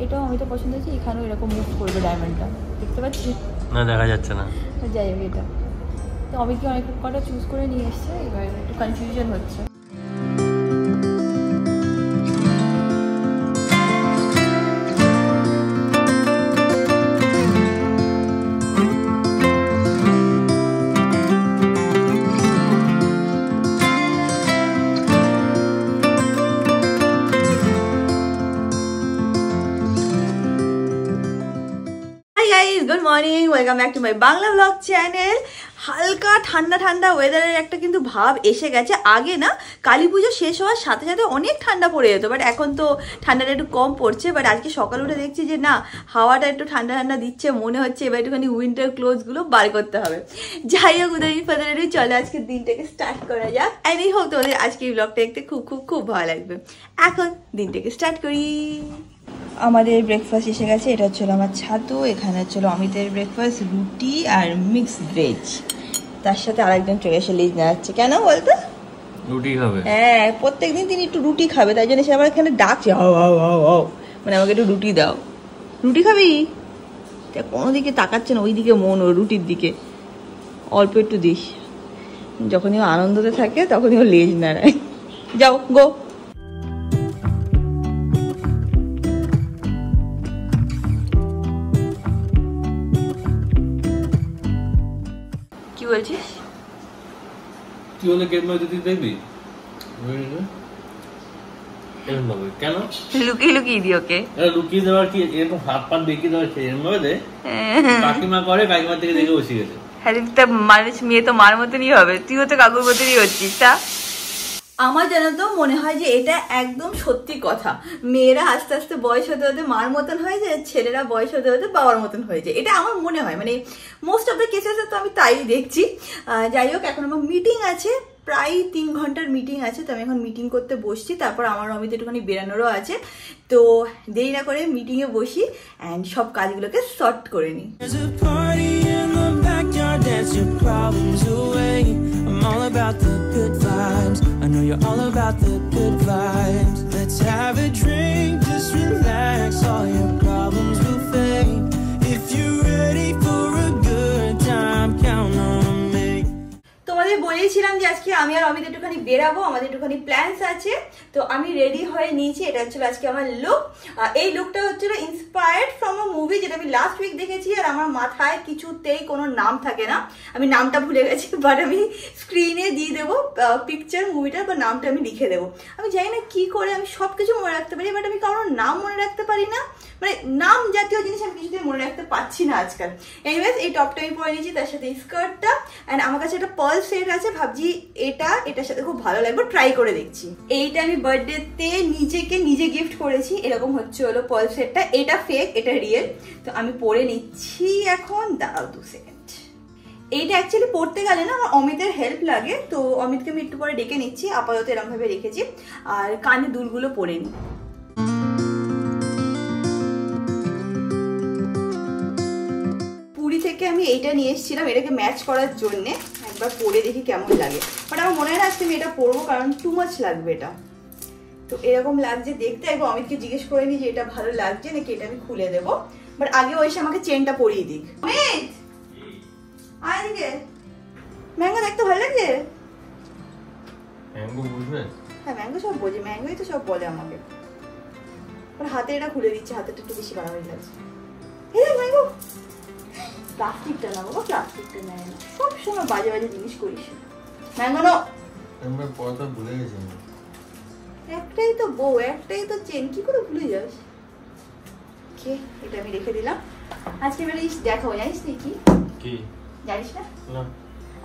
এটাও আমি তো পছন্দ হয়েছে, এখানেও এরকম মুভ করবে ডায়মন্ডটা, দেখতে পাচ্ছি না? দেখা যাচ্ছে না। যাই হোক, এটা তো অমিতকে অনেক কটা চুজ করে নিয়ে এসছে, এবার একটু কনফিউশন হচ্ছে। Good morning, welcome back to my Bangla blog channel. হালকা ঠান্ডা ঠান্ডা ওয়েদারের একটা কিন্তু ভাব এসে গেছে। আগে না কালী পুজো শেষ হওয়ার সাথে সাথে অনেক ঠান্ডা পড়ে যেত, বাট এখন তো ঠান্ডাটা একটু কম পড়ছে। বাট আজকে সকাল উঠে দেখছি যে না, হাওয়াটা একটু ঠান্ডা ঠান্ডা দিচ্ছে, মনে হচ্ছে এবার একটুখানি উইন্টার ক্লোথসগুলো বার করতে হবে। যাই হোক, উদয় ফাদারে চলে আজকে দিনটাকে স্টার্ট করা যাক। অ্যান্ড এই হোক তোমাদের আজকে এই ব্লগটা দেখতে খুব খুব খুব ভালো লাগবে। এখন দিনটাকে স্টার্ট করি। আমাদের ব্রেকফাস্ট এসে গেছে। এটা হচ্ছিল আমার ছাতু, এখানে হচ্ছিল অমিতের ব্রেকফাস্ট, রুটি আর মিক্সড ভেজ। তার সাথে আরেকজন চলে এসে লিজ নেওয়াচ্ছে। কেন বলতো? রুটি খাবে। হ্যাঁ, প্রত্যেকদিন তিনি একটু রুটি খাবে, তাই জন্য সে আমার এখানে ডাকছে, মানে আমাকে একটু রুটি দাও। রুটি খাবি? কোনো দিকে তাকাচ্ছে না, ওই দিকে মন, ওর রুটির দিকে। অল্প একটু দিস। যখনই ও আনন্দতে থাকে তখনই ও লেজ নাড়ায়। যাও গো। বলছিস কি হলে গেট মারতে তুই দেখবি? কেন লুকিয়ে লুকিয়ে দিই ওকে? লুকিয়ে দেওয়ার কি, এরকম হাত পাত বেঁকিয়ে দেওয়ার এরকম ভাবে দে। কাকিমা করে, কাকিমা থেকে দেখে বসে গেছে। হ্যাঁ, মানুষ মেয়ে তো মার মতনই হবে, তুইও তো কাকুর মতনই হচ্ছিস। তা আমার জানা তো মনে হয় যে এটা একদম সত্যি কথা। মেয়েরা আস্তে আস্তে বয়স হতে হতে মার মতন হয়ে যায়, ছেলেরা বয়স হতে হতে বাবার মতন হয়ে যায়। এটা আমার মনে হয়, মানে মোস্ট অফ দ্য কেসেসে তো আমি তাই দেখছি। যাই হোক, এখন আমার মিটিং আছে, প্রায় 3 ঘন্টার মিটিং আছে। তো আমি এখন মিটিং করতে বসছি, তারপর আমার অমিত একটুখানি বেরানোরও আছে। তো দেরি না করে মিটিংয়ে বসি অ্যান্ড সব কাজগুলোকে সর্ট করে নিই। Dance your problems away. I'm all about the good vibes. I know you're all about the good vibes. Let's have a drink, just relax. All your problems will fade. If you're ready for a good time, count on me. তোমাদের বলেছিলাম যে আজকে আমি আর অমিত একটুখানি বেরাবো, আমাদের একটুখানি plans আছে। তো আমি রেডি হয়ে নিয়েছি। এটা হচ্ছিল আজকে আমার লুক। এই লুকটা হচ্ছিল ইন্সপায়ার্ড ফ্রম আ মুভি, যেটা আমি লাস্ট উইক দেখেছি। আর আমার মাথায় কিছুতেই কোনো নাম থাকে না, আমি নামটা ভুলে গেছি, বাট আমি স্ক্রিনে দিয়ে দেবো পিকচার মুভিটার, বা নামটা আমি লিখে দেবো। আমি জানি না কি করে আমি সব কিছু মনে রাখতে পারি, বাট আমি কারোর নাম মনে রাখতে পারি না। মানে নাম জাতীয় জিনিস আমি কিছুতেই মনে রাখতে পারছি না আজকাল। এনিওয়েজ, এই টপটা আমি পরে নিয়েছি, তার সাথে এই স্কার্টটা। অ্যান্ড আমার কাছে একটা পার্ল সেট আছে, ভাবছি এটার সাথে খুব ভালো লাগবে, ট্রাই করে দেখছি। এইটা আমি বার্থডেতে নিজেকে নিজে গিফট করেছি। এরকম হচ্ছে হলো পার্ল সেটটা। এটা ফেক, এটা রিয়েল। তো আমি পরে নিচ্ছি এখন, দাঁড়াও 2 সেকেন্ড। এইটা অ্যাকচুয়ালি পড়তে গেলে না আমার অমিতের হেল্প লাগে, তো অমিতকে আমি একটু পরে ডেকে নিচ্ছি। আপাতত এরকম ভাবে রেখেছি, আর কানে দুলগুলো পরে নিই। পুরী থেকে আমি এইটা নিয়ে এসেছিলাম এটাকে ম্যাচ করার জন্যে। একবার পরে দেখি কেমন লাগে, বাট আমার মনে হয় না আজকে আমি এটা পরবো, কারণ টু মাচ লাগবে এটা। তো এরকম লাগছে দেখতে। একবার অমিতকে জিজ্ঞেস করে নি যে এটা ভালো লাগছে নাকি এটা আমি খুলে দেবো, বাট আগে ও এসে আমাকে চেনটা পরিয়ে দিক। অমিত, আয় দিকে। ম্যাঙ্গো দেখতে ভালো লাগছে? ম্যাঙ্গো বুঝবে? হ্যাঁ, ম্যাঙ্গো সব বোঝে, ম্যাঙ্গোই তো সব বলে আমাকে। ওর হাতে এটা খুলে দিচ্ছে, হাতেটা একটু বেশি বাড়াবাড়ি লাগছে। এই ম্যাঙ্গো, প্লাস্টিকটা না বাবা, প্লাস্টিকটা নেয় না, সবসময় বাজে বাজে জিনিস করিস। ম্যাঙ্গো নো, আমরা পড়াটা ভুলে গেছি। একটাই তো বউ, একটাই তো চেন, কি করে ভুলে যাস? কে? এটা আমি রেখে দিলাম। আজকে আমি দেখাবো, জানিস তুই কি? কি জানিস না? না।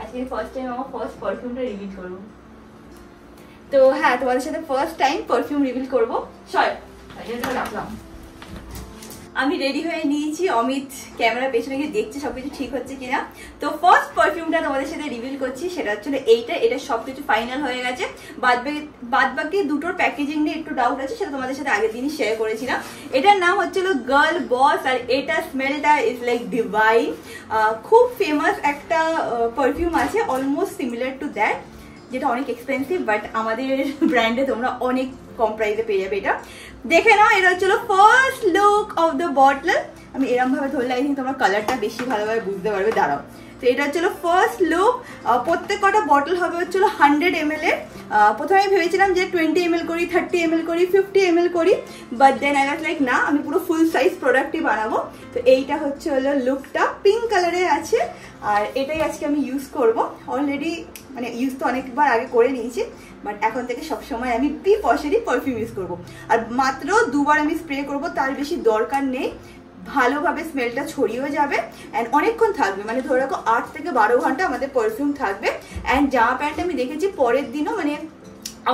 আজকে ফার্স্ট টাইম আমার ফার্স্ট পারফিউমটা রিভিল করবো। তো হ্যাঁ, তোমাদের সাথে ফার্স্ট টাইম পারফিউম রিভিল করবো। রাখলাম। আমি রেডি হয়ে নিয়েছি, অমিত ক্যামেরা পেছনে গিয়ে দেখছে সবকিছু ঠিক হচ্ছে কিনা। তো ফার্স্ট পারফিউমটা তোমাদের সাথে রিভিল করছি, সেটা হচ্ছে এটা সবকিছু ফাইনাল হয়ে গেছে। বাদ বাকি দুটোর প্যাকেজিং নিয়ে একটু ডাউট আছে, সেটা তোমাদের সাথে আগের দিনই শেয়ার করেছিলাম। এটার নাম হচ্ছিল গার্ল বস, আর এটা স্মেলটা ইজ লাইক ডিভাইন। খুব ফেমাস একটা পারফিউম আছে, অলমোস্ট সিমিলার টু দ্যাট, যেটা অনেক এক্সপেন্সিভ, বাট আমাদের ব্র্যান্ডে তোমরা অনেক কম প্রাইসে পেয়ে যাবে। এটা দেখে নাও। এটা হচ্ছিল first look of the bottle. আমি এরকম ভাবে ধরলে আই থিঙ্ক তোমরা কালারটা বেশি ভালোভাবে বুঝতে পারবে। দাঁড়াও, তো এটা হচ্ছিল ফার্স্ট লুক। প্রত্যেক কটা বটল হবে হচ্ছিল 100 ml এর। প্রথমে আমি ভেবেছিলাম যে 20 ml করি, 30 ml করি, 50 ml করি, but then I was like না, আমি পুরো ফুল সাইজ প্রোডাক্টই বানাবো। তো এইটা হচ্ছে হলো লুকটা, পিঙ্ক কালারের আছে, আর এটাই আজকে আমি ইউজ করব। অলরেডি মানে ইউজ তো অনেকবার আগে করে নিয়েছি, বাট এখন থেকে সবসময় আমি বি পশেরই পারফিউম ইউজ করবো। আর মাত্র 2 বার আমি স্প্রে করব, তার বেশি দরকার নেই। ভালোভাবে স্মেলটা ছড়িয়েও যাবে অ্যান্ড অনেকক্ষণ থাকবে, মানে ধরে রাখো 8 থেকে 12 ঘন্টা আমাদের পারফিউম থাকবে। অ্যান্ড জামা প্যান্ট আমি দেখেছি পরের দিনও মানে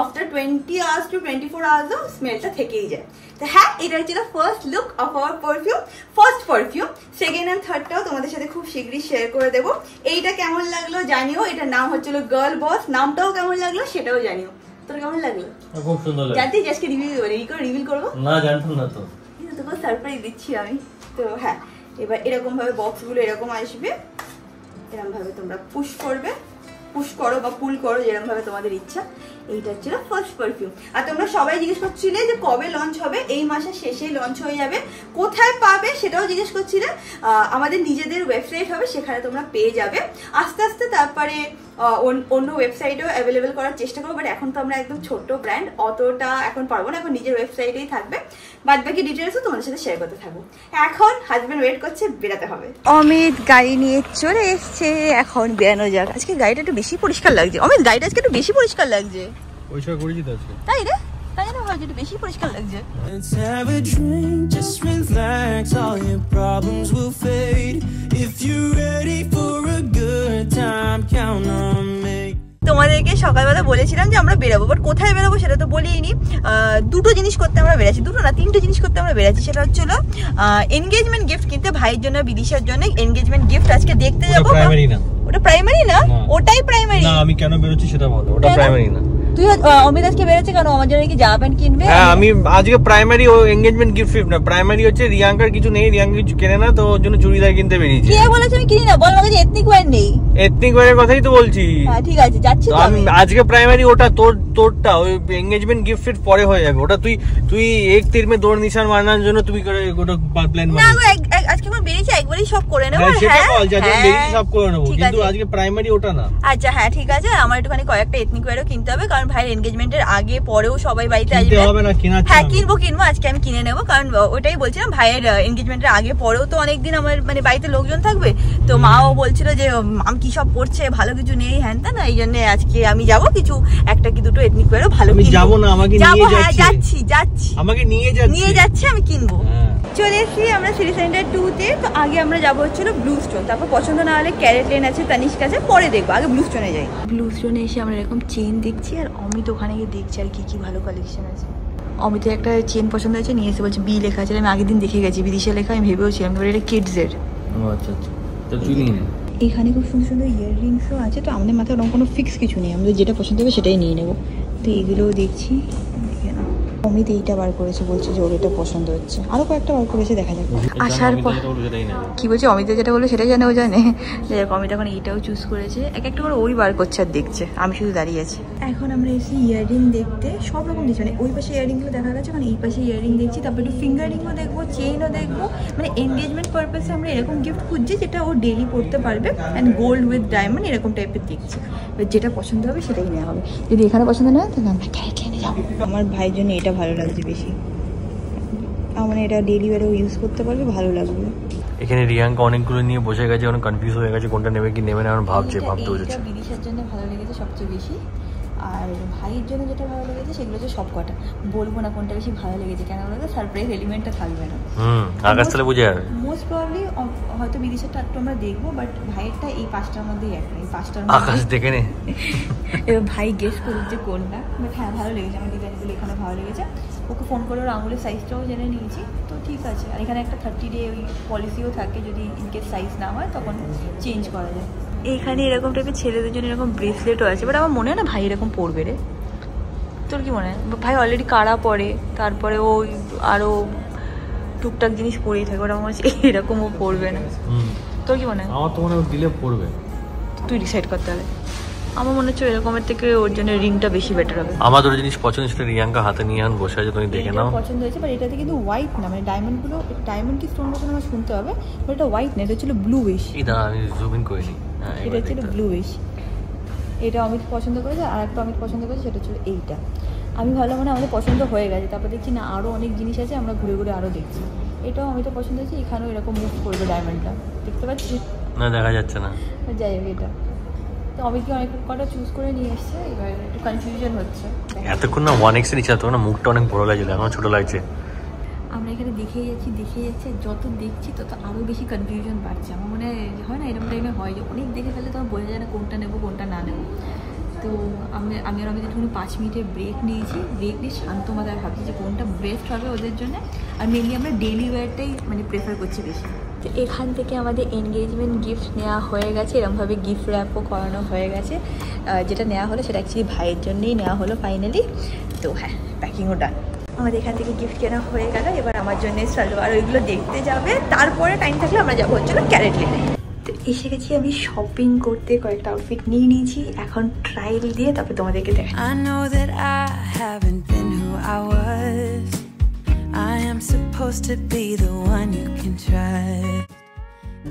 আফটার 20 hours to 24 hours স্মেলটা থেকেই যায়। তো হ্যাঁ, এটা হচ্ছে first look of our perfume, first perfume. Second and থার্ডটাও তোমাদের সাথে খুব শীঘ্রই শেয়ার করে দেবো। এইটা কেমন লাগলো জানিও, এটার নাম হচ্ছিল গার্ল বস, নামটাও কেমন লাগলো সেটাও জানিও। তোর কেমন লাগলো? খুব সুন্দর লাগলো। জানতে আজকে রিভিল করবো না, জানতাম না তো, তোকে সারপ্রাইজ দিচ্ছি আমি। তো হ্যাঁ, এবার এরকম ভাবে বক্সগুলো এরকম আসবে, এরকম ভাবে তোমরা পুশ করবে, পুশ করো বা পুল করো যেরকম ভাবে তোমাদের ইচ্ছা। এইটা হচ্ছে ফার্স্ট পারফিউম। আর তোমরা সবাই জিজ্ঞেস করছিলে যে কবে লঞ্চ হবে, এই মাসের শেষেই লঞ্চ হয়ে যাবে। কোথায় পাবে সেটাও জিজ্ঞেস করছিলে। আমাদের নিজেদের ওয়েবসাইট হবে, সেখানে তোমরা পেয়ে যাবে। আস্তে আস্তে তারপরে অন্য ওয়েবসাইটেও অ্যাভেলেবেল করার চেষ্টা করবো, বাট এখন তো আমরা একদম ছোট্ট ব্র্যান্ড, অতটা এখন পারবো না, এখন নিজের ওয়েবসাইটেই থাকবে। বাদ বাকি ডিটেলসও তোমাদের সাথে শেয়ার করতে থাকবো। এখন হাজব্যান্ড ওয়েট করছে, বেরাতে হবে। অমিত গাড়ি নিয়ে চলে এসছে, এখন বেরানো যাক। আজকে গাড়িটা একটু বেশি পরিষ্কার লাগছে। অমিত, গাড়িটা আজকে একটু বেশি পরিষ্কার লাগছে। পরিষ্কার করেছি তো আজকে। তাই রে, তাই না, ভাবছি একটু বেশি পরিষ্কার লাগছে। Let's have a drink, just relax, all your problems will fade. If you're ready for a good time, count on me. তোমাদেরকে সকালবেলা বলেছিলাম যে আমরা বেরোবো, বাট কোথায় বেরোবো সেটা তো বলিনি। দুটো জিনিস করতে আমরা বেরাচ্ছি, দুটো না 3টে জিনিস করতে আমরা বেরাচ্ছি। সেটা হচ্ছিল এনগেজমেন্ট গিফট কিনতে, ভাইয়ের জন্য বিদিশার জন্য এনগেজমেন্ট গিফট আজকে দেখতে যাবো। প্রাইমারি না, ওটা প্রাইমারি না, ওটাই প্রাইমারি না। আমি কেন বেরোচ্ছি সেটা বলো, ওটা প্রাইমারি না। তুই অমিত আজকে বেরোচ্ছে কেন? আমার জন্য কি জামা প্যান্ট কিনবে? হ্যাঁ, আমি আজকে প্রাইমারি ও এনগেজমেন্ট গিফট না, প্রাইমারি হচ্ছে রিয়াঙ্কার কিছু নেই, রিয়াঙ্কা কিছু কেনে না, তো ওর জন্য চুড়িদার কিনতে বেরিয়েছি। কে বলেছে আমি কিনি না? বল, আমার কাছে এথনিক ওয়্যার নেই। এথনিক ওয়্যারের কথাই তো বলছি। হ্যাঁ ঠিক আছে, যাচ্ছি তো আমি। আজকে প্রাইমারি ওটা, তোরটা ওই এনগেজমেন্ট গিফট পরে হয়ে যাবে। ওটা তুই এক তীর মে দৌড় নিশান মারার জন্য তুমি করে ওটা প্ল্যান না, আজকে আমরা বেরিয়েছি, একবারই সব করে নেব। হ্যাঁ, সেটা বল, যখন বেরিয়েছি সব করে নেব, কিন্তু আজকে প্রাইমারি ওটা না। আচ্ছা হ্যাঁ ঠিক আছে, আমার একটুখানি কয়েকটা এথনিক ওয়্যারও কিনতে হবে, কারণ ভাইয়ের এনগেজমেন্টের আগে পরেও সবাই বাড়িতে আসবে। হ্যাঁ কিনবো, আজকে আমি কিনে নেবো, কারণ ওটাই বলছিলাম, ভাইয়ের এনগেজমেন্টের আগে পরেও তো অনেকদিন আমার মানে বাড়িতে লোকজন থাকবে। তো মাও বলছিল যে মাম কি সব পড়ছে, ভালো কিছু নেই হ্যান তা না, এই জন্য আজকে আমি যাবো, কিছু একটা কি দুটো এথনিক ওয়্যারও ভালো যাবো না, আমাকে নিয়ে যাচ্ছি, আমাকে নিয়ে যাচ্ছি, আমি কিনবো। চলে এসেছি আমরা সিটি সেন্টার 2-তে। তো আগে আমরা যাবো হচ্ছিল ব্লু স্টোন, তারপর পছন্দ না হলে ক্যারেট লেন আছে, তানিষ্ক আছে, পরে দেখবো। আগে ব্লু স্টোনে যাই। ব্লু স্টোনে এসে আমরা এরকম চেন দেখছি, আর অমিত ওখানে গিয়ে দেখছি আর কি ভালো কালেকশন আছে। অমিতের একটা চেন পছন্দ হয়েছে, নিয়ে এসে বলছে বি লেখা আছে। আমি আগের দিন দেখে গেছি বিদিশা লেখা, আমি ভেবেওছিলাম এটা কিডসের। আচ্ছা আচ্ছা, তো তুই নিয়ে নে। এখানে খুব সুন্দর সুন্দর ইয়াররিংসও আছে। তো আমাদের মাথায় ওরকম কোনো ফিক্স কিছু নেই, আমাদের যেটা পছন্দ হবে সেটাই নিয়ে নেবো। তো এগুলোও দেখছি। অমিত এইটা বার করেছে, বলছে যে ওর এটা পছন্দ হচ্ছে। আরো কয়েকটা বার করেছে, দেখা যাক। আসার পর কি বলছে, অমিত যেটা বললো সেটাই জানে, ও জানে। অমিত এখন এইটাও চুজ করেছে, এক একটা করে ওই বার করছে আর দেখছে, আমি শুধু দাঁড়িয়ে আছি। এখন আমরা এসে ইয়াররিং দেখতে, সব রকম দেখছি, মানে ওই পাশে ইয়াররিংগুলো দেখা গেছে, মানে এই পাশে ইয়াররিং দেখছি, তারপর একটু ফিঙ্গার রিংও দেখবো, চেইনও দেখবো। মানে এনগেজমেন্ট পারপাসে আমরা এরকম গিফট খুঁজছি যেটা ও ডেলি পড়তে পারবে, অ্যান্ড গোল্ড উইথ ডায়মন্ড এরকম টাইপের দেখছি। যেটা পছন্দ হবে সেটাই নেওয়া হবে, যদি এখানে পছন্দ না হয় তাহলে আমরা ক্যারেট লেনে যাবো। আমার ভাইয়ের জন্য এটা ভালো লাগছে বেশি, মানে এটা ডেলি ওয়ারেও ইউজ করতে পারবে, ভালো লাগবে। এখানে রিয়াঙ্কা অনেকগুলো নিয়ে বসে গেছে, অনেক কনফিউজ হয়ে গেছে কোনটা নেবে কি নেবে না, ভাবতে হচ্ছে। বিদিশার জন্য ভালো লেগেছে সবচেয়ে বেশি, আর ভাইয়ের জন্য যেটা ভালো লেগেছে সেগুলো হচ্ছে সব কটা। বলবো না কোনটা বেশি ভালো লেগেছে, কেন বলতো সারপ্রাইজ এলিমেন্টটা থাকবে না। আকাশ তাহলে বুঝে যাবে। মোস্ট প্রবাবলি হয়তো বিদিশারটা একটু আমরা দেখবো, বাট ভাইয়েরটা এই 5টার মধ্যেই একটা, এই 5টার মধ্যে আকাশ দেখে নে। এবার ভাই গেস করুক যে কোনটা, বাট হ্যাঁ ভালো লেগেছে, আমার ডিজাইনগুলো এখানে ভালো লেগেছে। ওকে ফোন করে ওর আঙুলের সাইজটাও জেনে নিয়েছি, তো ঠিক আছে। আর এখানে একটা 30 ডে ওই পলিসিও থাকে, যদি ইনকেস সাইজ না হয় তখন চেঞ্জ করা যায়। এইখানে এরকম টাইপের ছেলেদের জন্য এরকম ব্রেসলেটও আছে, বাট আমার মনে হয় না ভাই এরকম পরবে রে। তোর কি মনে হয়? ভাই অলরেডি কারা পরে, তারপরে ও আরও টুকটাক জিনিস পরেই থাকে, ওটা আমার এরকমও পরবে না। তোর কি মনে হয়? আমার তো মনে হয় দিলে পরবে। তুই ডিসাইড করতে হবে। আমার মনে হচ্ছে এরকমের থেকে ওর জন্য রিংটা বেশি বেটার হবে। আমার দুটো জিনিস পছন্দ, সেটা রিয়াঙ্কা হাতে নিয়ে আন বসে আছে, তুমি দেখে নাও। পছন্দ হয়েছে, বাট এটাতে কিন্তু হোয়াইট না, মানে ডায়মন্ডগুলো, ডায়মন্ড কি স্টোন বসানো আমার শুনতে হবে, বাট এটা হোয়াইট না, এটা ছিল ব্লুইশ। এটা আমি জুম ইন করিনি। এটা ছিল ব্লুইশ। এটা অমিত পছন্দ করেছে, আর একটা অমিত পছন্দ করেছে, সেটা ছিল এইটা। আমি ভাবলাম মানে আমাদের পছন্দ হয়ে গেছে, তারপর দেখছি না আরও অনেক জিনিস আছে, আমরা ঘুরে ঘুরে আরও দেখছি। এটাও অমিত পছন্দ হয়েছে, এখানেও এরকম মুভ করবে ডায়মন্ডটা, দেখতে পাচ্ছি না, দেখা যাচ্ছে না। যাই হোক, এটা তো অমিতকে অনেক কটা চুজ করে নিয়ে এসছে, এবার একটু কনফিউশন হচ্ছে। এতক্ষণ না 1x এর ইচ্ছা, তখন না মুখটা অনেক বড় লাগছিল, এখন ছোট লাগছে। আমরা এখানে দেখেই যাচ্ছি, যত দেখছি তত আরও বেশি কনফিউশন বাড়ছে। আমার মনে হয় না এরকম টাইমে হয় যে অনেক দেখে ফেলে তখন বোঝা যায় না কোনটা নেবো কোনটা না নেবো। তো আমি আর আমি একটুখানি 5 মিনিটের ব্রেক নিয়েছি, ব্রেক নিয়ে শান্ত মাথায় ভাবছি যে কোনটা বেস্ট হবে ওদের জন্য। আর মেনলি আমরা ডেইলি ওয়্যারটাই মানে প্রেফার করছি বেশি। তো এখান থেকে আমাদের এনগেজমেন্ট গিফট নেওয়া হয়ে গেছে, এরকমভাবে গিফট র্যাপও করানো হয়ে গেছে। যেটা নেওয়া হলো সেটা অ্যাকচুয়ালি ভাইয়ের জন্যই নেওয়া হলো ফাইনালি। তো হ্যাঁ, প্যাকিংও ডান। আমাদের এখান থেকে গিফট কেনা হয়ে গেল, এবার আমার জন্য সালোয়ার ওইগুলো দেখতে যাবে, তারপরে টাইম থাকলে আমরা যাবো হচ্ছিল ক্যারেট লেনে। তো এসে গেছি আমি শপিং করতে, কয়েকটা আউটফিট নিয়ে নিয়েছি, এখন ট্রায়াল দিয়ে তারপরে তোমাদেরকে দেখাই। I know that I haven't been who I was. I am supposed to be the one you can trust.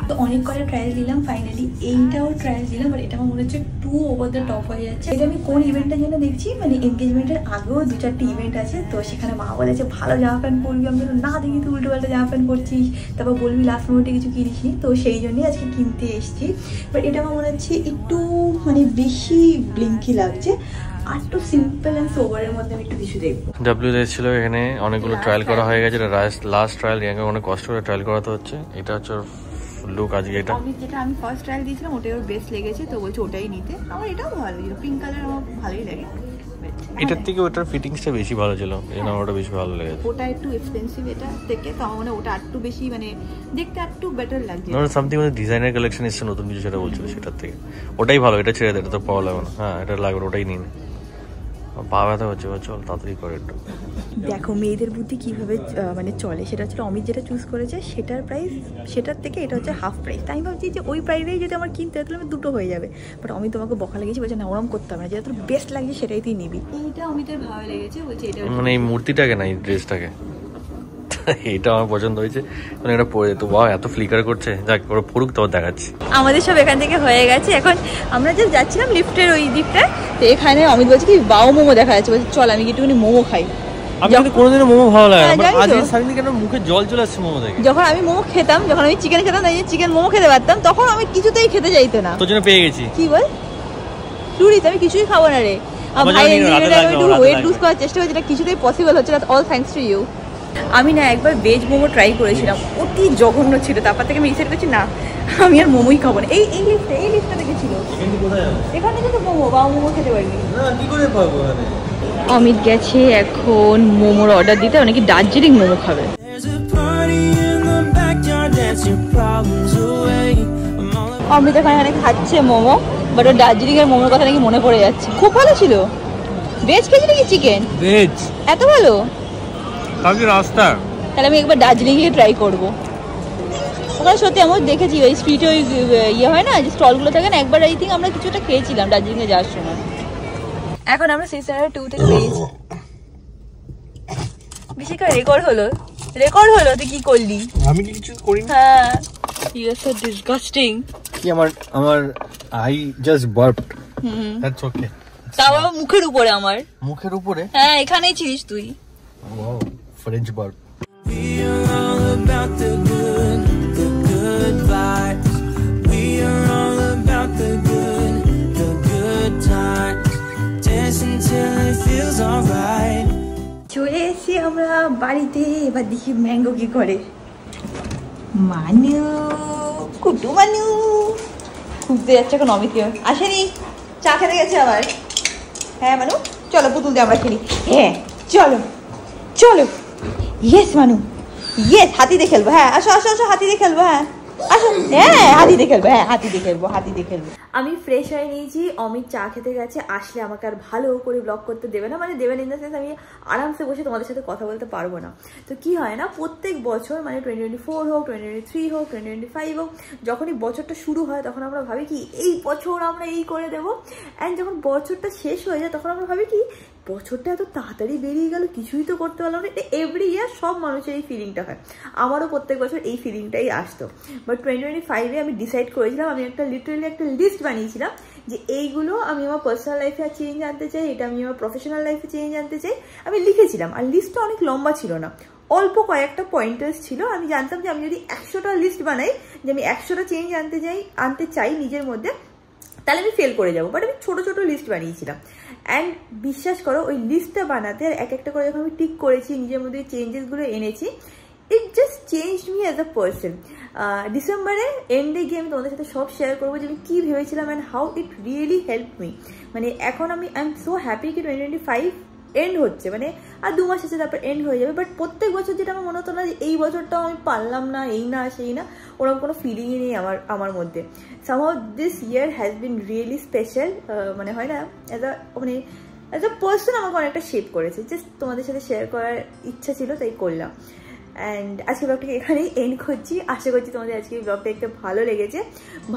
তো অনেক করে ট্রায়াল দিলাম, ফাইনালি এইটাও ট্রায়াল দিলাম, বাট এটা আমার মনে হচ্ছে টু ওভার দ্য টপ হয়ে যাচ্ছে। এটা আমি কোন ইভেন্টের জন্য দেখছি, মানে এনগেজমেন্টের আগেও 2-4টি ইভেন্ট আছে, তো সেখানে মা বলেছে ভালো জামা প্যান্ট পরবি, আমি না দেখি তুই উল্টো পাল্টা জামা প্যান্ট পরছিস, তারপর বলবি লাস্ট মোমেন্টে কিছু কিনিস নি, তো সেই জন্যই আজকে কিনতে এসেছি। বাট এটা আমার মনে হচ্ছে একটু মানে বেশি ব্লিঙ্কি লাগছে, আর একটু সিম্পল অ্যান্ড সোবারের মধ্যে আমি একটু কিছু দেখবো। ডাব্লিউ ছিল এখানে, অনেকগুলো ট্রায়াল করা হয়ে গেছে, এটা লাস্ট ট্রায়াল, রিয়াঙ্কা অনেক কষ্ট করে ট্রায়াল করাতে হচ্ছে। এটা হচ্ছে লুক আজকে। এটা যেটা আমি ফার্স্ট ট্রায়াল দিয়েছিলাম ওটাই ওর বেস্ট লেগেছে, তো বলছে ওটাই নিতে। আমার এটাও ভালো ছিল, পিঙ্ক কালার আমার ভালোই লাগে। এটার থেকে ওটার ফিটিংসটা বেশি ভালো ছিল, এই না ওটা বেশি ভালো লেগেছে। ওটা একটু এক্সপেন্সিভ এটা থেকে, তো আমার মনে ওটা একটু বেশি মানে দেখতে একটু বেটার লাগছে। না, সামথিং মানে ডিজাইনার কালেকশন এসেছে নতুন কিছু, সেটা বলছিল, সেটার থেকে ওটাই ভালো। এটা ছেড়ে দে, এটা তো পাওয়া লাগবে না। হ্যাঁ, এটা লাগবে, ওটাই নিন। পা ব্যথা হচ্ছে, চল তাড়াতাড়ি করে একটু। দেখো মেয়েদের বুদ্ধি কিভাবে মানে চলে। সেটা হচ্ছে অমিত যেটা চুজ করেছে সেটার প্রাইস, সেটার থেকে এটা হচ্ছে হাফ প্রাইস। তাই আমি ভাবছি যে ওই প্রাইসেই যদি আমার কিনতে হয় তাহলে আমি দুটো হয়ে যাবে, বাট অমিত তোমাকে বকা লেগেছে, বলছে না ওরম করতে হবে না, যেটা তোর বেস্ট লাগছে সেটাই তুই নিবি। এইটা অমিতের ভালো লেগেছে, বলছে এটা মানে এই মূর্তিটাকে না, এই ড্রেসটাকে, এটা আমার পছন্দ হয়েছে। মানে এটা পরে তো বাহ, এত ফ্লিকার করছে, যাক ওরা পড়ুক, তো দেখাচ্ছি। আমাদের সব এখান থেকে হয়ে গেছে, এখন আমরা যে যাচ্ছিলাম লিফটের ওই দিকটায়, তো এখানে অমিত বলছে কি বাও মোমো দেখা যাচ্ছে, বলছে চল আমি একটুখানি মোমো খাই। আমি কিন্তু কোনোদিনও মোমো ভালো লাগে না, আজকে সারাদিন কেন মুখে জল চলে আসছে মোমো দেখে। যখন আমি মোমো খেতাম, যখন আমি চিকেন খেতাম, চিকেন মোমো খেতে পারতাম, তখন আমি কিছুতেই খেতে চাইতো না। তোর জন্য পেয়ে গেছি। কি বল টুরিস, আমি কিছুই খাবো না রে। ভাই ওয়েট লুজ করার চেষ্টা করছি, এটা কিছুতেই পসিবল হচ্ছে না, অল থ্যাঙ্কস টু ইউ। আমি না একবার ভেজ মোমো ট্রাই করেছিলাম, অতি জঘন্য ছিল, তারপর থেকে আমি ডিসাইড করছি না আমি আর মোমোই খাবো না। এই লিস্টটা দেখেছিল এখানে কিন্তু মোমো বা মোমো খেতে পারবি না, কি করে পাবো? অমিত গেছে এখন মোমোর অর্ডার দিতে, অনেকে দার্জিলিং মোমো খাবে। অমিত এখানে খাচ্ছে মোমো, বাট ওর দার্জিলিং এর মোমোর কথা নাকি মনে পড়ে যাচ্ছে। খুব ভালো ছিল। ভেজ খেয়েছি নাকি চিকেন? ভেজ। এত ভালো কালকে রাস্তা, তাহলে আমি একবার দার্জিলিং গিয়ে ট্রাই করবো। ওখানে সত্যি আমি দেখেছি ওই স্ট্রিটে ওই ইয়ে হয় না যে স্টলগুলো থাকে না, একবার আই থিঙ্ক আমরা কিছুটা খেয়েছিলাম দার্জিলিংয়ে যাওয়ার সময়। এখন আমরা সিস্টার 2 থেকে পেয়েছি। বেশি করে রেকর্ড হলো তুই কি করলি? আমি কি কিছু করিনি। হ্যাঁ, ইউ আর সো ডিসগাস্টিং। কি আমার I just burped. That's okay. তাও মুখের উপরে, আমার মুখের উপরে? হ্যাঁ, এখানেই ছিলিস তুই। Wow, French burp. We are all about the good vibes. We are all about the good times. Dance until it feels alright. চলে এসেছি আমরা বাড়িতে, এবার দেখি ম্যাঙ্গো কি করে। মানু কুটু মানু খুঁজতে যাচ্ছে এখন অমিতকে, আসেনি, চা খেতে গেছে আবার। হ্যাঁ মানু চলো পুতুল দিয়ে আমরা খেলি। হ্যাঁ চলো চলো, ইয়েস মানু ইয়েস, হাতি দিয়ে খেলবো। হ্যাঁ আসো আসো আসো, হাতি দিয়ে খেলবো। হ্যাঁ আসো, হ্যাঁ হাতি দিয়ে খেলবো, হ্যাঁ হাতি দিয়ে খেলবো। আমি ফ্রেশ হয়ে নিয়েছি, অমিত চা খেতে গেছে, আসলে আমাকে আর ভালো করে ব্লগ করতে দেবে না, মানে দেবেন ইন দ্য সেন্স আমি আরামসে বসে তোমাদের সাথে কথা বলতে পারবো না। তো কি হয় না, প্রত্যেক বছর মানে 2024 হোক, 2023 হোক, 2025 হোক, যখনই বছরটা শুরু হয় তখন আমরা ভাবি কি এই বছর আমরা এই করে দেবো, অ্যান্ড যখন বছরটা শেষ হয়ে যায় তখন আমরা ভাবি কি বছরটা এত তাড়াতাড়ি বেরিয়ে গেল, কিছুই তো করতে পারলাম না। এভরি ইয়ার সব মানুষের এই ফিলিংটা হয়, আমারও প্রত্যেক বছর এই ফিলিংটাই আসতো। বাট 2025-এ আমি ডিসাইড করেছিলাম, আমি লিটারালি একটা লিস্ট বানিয়েছিলাম যে এইগুলো আমি আমার পার্সোনাল লাইফে চেঞ্জ আনতে চাই, এটা আমি আমার প্রফেশনাল লাইফে চেঞ্জ আনতে চাই, আমি লিখেছিলাম। আর লিস্টটা অনেক লম্বা ছিল না, অল্প কয়েকটা পয়েন্টার্স ছিল। আমি জানতাম যে আমি যদি 100টা লিস্ট বানাই যে আমি 100টা চেঞ্জ আনতে চাই নিজের মধ্যে, তাহলে আমি ফেল করে যাবো। বাট আমি ছোটো ছোটো লিস্ট বানিয়েছিলাম, অ্যান্ড বিশ্বাস করো ওই লিস্টটা বানাতে আর এক একটা করে যখন আমি টিক করেছি, নিজের মধ্যে চেঞ্জেসগুলো এনেছি, it just change me as a person. ডিসেম্বরে এন্ডে গিয়ে আমি তোমাদের সাথে সব শেয়ার করবো যে আমি কী ভেবেছিলাম and how it really help me. মানে এখন আই এম সো হ্যাপি কি 2025 এন্ড হচ্ছে, মানে আর 2 মাস আছে তারপর এন্ড হয়ে যাবে। বাট প্রত্যেক বছর যেটা আমার মনে হতো না যে এই বছরটাও আমি পারলাম না, এই না সেই না, ওরকম কোনো ফিলিংই নেই আমার মধ্যে। Somehow this year has been really special. মানে হয় না অ্যাজ আ পার্সন আমাকে অনেকটা শেপ করেছে, জাস্ট তোমাদের সাথে শেয়ার করার ইচ্ছা ছিল তাই করলাম। অ্যান্ড আজকে ব্লগটাকে এখানেই এন্ড করছি। আশা করছি তোমাদের আজকে এই ব্লগটা দেখতে ভালো লেগেছে।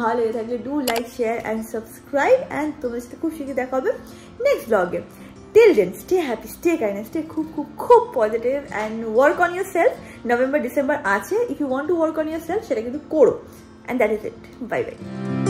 ভালো লেগে থাকলে do like, share and subscribe, and তোমাদের সাথে খুব শিখে দেখা হবে নেক্সট ব্লগে। Till then, stay happy, stay kind, and stay খুব positive and work on yourself. November, December আছে, if you want to work on yourself সেটা কিন্তু করো, and that is it. Bye bye.